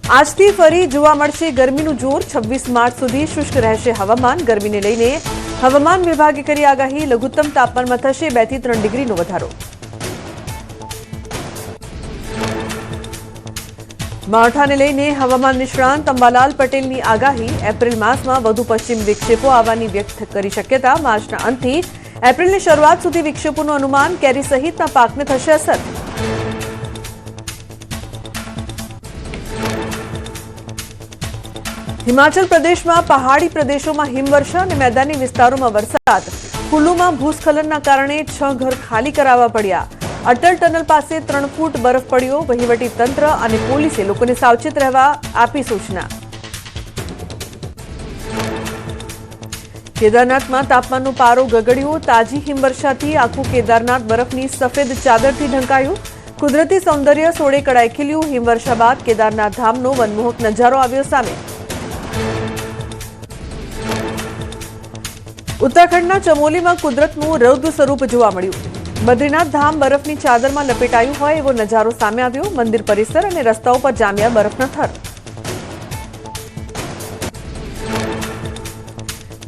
આજથી ફરી જોવા મળશે ગરમીનું જોર। 26 માર્ચ સુધી શુષ્ક રહેશે હવામાન। ગરમીને લઈને હવામાન વિભાગે કરી આગાહી। લઘુત્તમ તાપમાનમાં થશે 2 થી 3 ડિગ્રીનો વધારો। માવઠાને લઈને હવામાન નિષ્ણાંત અંબાલાલ પટેલની આગાહી। એપ્રિલ માસમાં વધુ પશ્ચિમ વિક્ષેપો આવવાની વ્યક્ત કરી શક્યતા। માર્ચના અંતથી એપ્રિલની શરૂઆત સુધી વિક્ષેપોનું અનુમાન। કેરી સહિતના પાકને થશે અસર। हिमाचल प्रदेश में पहाड़ी प्रदेशों में हिमवर्षा और मैदानी विस्तारों में वरसाद। कुल्लू में भूस्खलनना कारणे 6 घर खाली करावा पड्या। अटल टनल पासे 3 फूट बरफ पड्यो। वहीवटी तंत्र और पोलीसे लोकोने सावचेत रहवा आपी सूचना। केदारनाथ में तापमान पारो गगड़्यो। ताजी हिमवर्षाथी आखू केदारनाथ बरफनी सफेद चादरथी ढंकायुं। कुदरती सौंदर्य सोड़े कड़ाई खिल्युं। हिमवर्षा बाद केदारनाथ धामनो मनमोहक नजारो आव्यो सामे। उत्तराखंडना चमोली में कुदरतનું રૌદ્ર સ્વરૂપ જોવા મળ્યું। બદ્રીનાથ ધામ બરફની ચાદરમાં લપેટાયું હોય એવો નજારો સામે આવ્યો। મંદિર પરિસર અને રસ્તાઓ પર જામ્યા બરફના થર।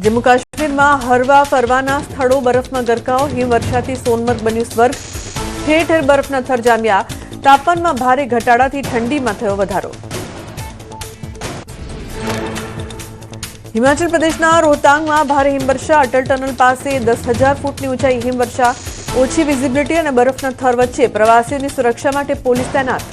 જમ્મુ કાશ્મીરમાં હરવા ફરવાના સ્થળો બરફમાં ગરકાવ। હિમવર્ષાથી સોનમર્ગ બન્યું સ્વર્ગ। ઠેર ઠેર બરફના થર જામ્યા। તાપમાનમાં ભારે ઘટાડાથી ઠંડીમાં થયો વધારો। हिमाचल प्रदेशना रोहतांग में भारे हिमवर्षा। अटल टनल पास 10,000 फूटनी ऊंचाई हिमवर्षा। ओછી विजिबिलिटी और बरफना थर वच्चे प्रवासीओं की सुरक्षा माटे पोलीस तैनात।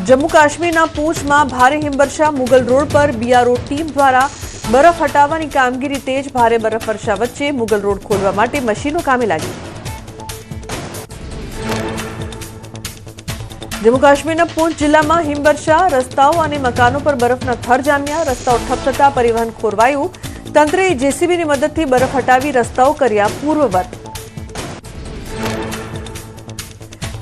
जम्मू काश्मीरना पूंछ में भारे हिमवर्षा। मुगल रोड पर बीआरओ टीम द्वारा बरफ हटावવાની कामगीरी तेज। भारे बरफ वर्षा वच्चे मुगल रोड खोलवा माटे मशीनो कामे लागी। जम्मू काश्मीरना पूंछ जिला में हिमवर्षा। रस्ताओं और मकानों पर बरफना थर जाम्या। रस्ताओं ठप थता परिवहन खोरवायुं। तंत्रे जेसीबीनी मददथी बरफ हटावी रस्ताओं कर्या पूर्ववत।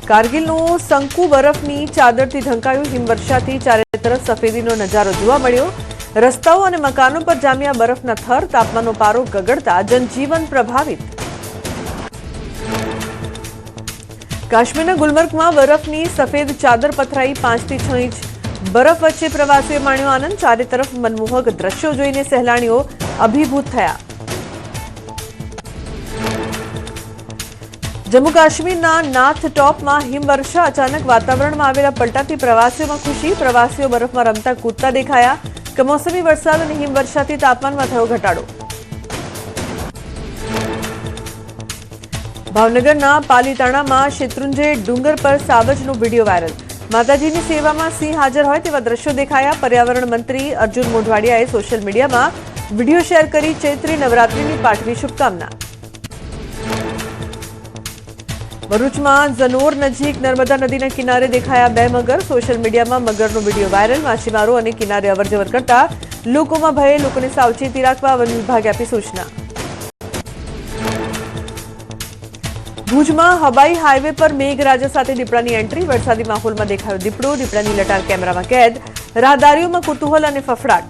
कारगिलનું શંકુ બરફની ચાદરથી ઢંકાયું। હિમવર્ષાથી ચારે તરફ સફેદીનો નજારો જોવા મળ્યો। રસ્તાઓ અને મકાનો પર જામ્યા બરફના થર। તાપમાનનો પારો ગગડતા જનજીવન પ્રભાવિત। काश्मीरना गुलमर्ग में बरफनी सफेद चादर पथराई। 5 થી 6 इंच बरफ वच्चे प्रवासीओ माण्यो आनंद। चारे तरफ मनमोहक दृश्यों जोईने सहेलाणीओ अभिभूत थया। जम्मू काश्मीरना नाथ टॉप में हिमवर्षा। अचानक वातावरण में आवेला पलटाथी प्रवासीओ में खुशी। प्रवासीओ बरफ में रमता कूदता देखाया। कमोसमी वरसाद और हिमवर्षाथी तापमान में थयो घटाडो। भावनगरना पालीताणा में शेत्रुंजय डूंगर पर सावजनो वीडियो वायरल। माताजीनी सेवा में सिंह हाजर होय तेवा दृश्यो देखाया। पर्यावरण मंत्री अर्जुन मोढवाडियाए सोशल मीडिया में वीडियो शेर करी चैत्री नवरात्रिनी पाठवी शुभकामना। भरूच में जनोर नजीक नर्मदा नदीना किनारे देखाया 2 मगर। सोशल मीडिया में मगरनो वीडियो वायरल। माछीमारो अने किनारे अवरजवर करता लोकोमां भय। लोकोने सावचेती राखवा वन विभागे आपी सूचना। भूज में हवाई हाईवे पर मेघराजा साथे दीपड़ानी एंट्री। वरसादी माहोल में देखायो दीपड़ो। दीपड़ानी लटार कैमरा में कैद। राहदारीओ में कुतूहल और फफड़ाट।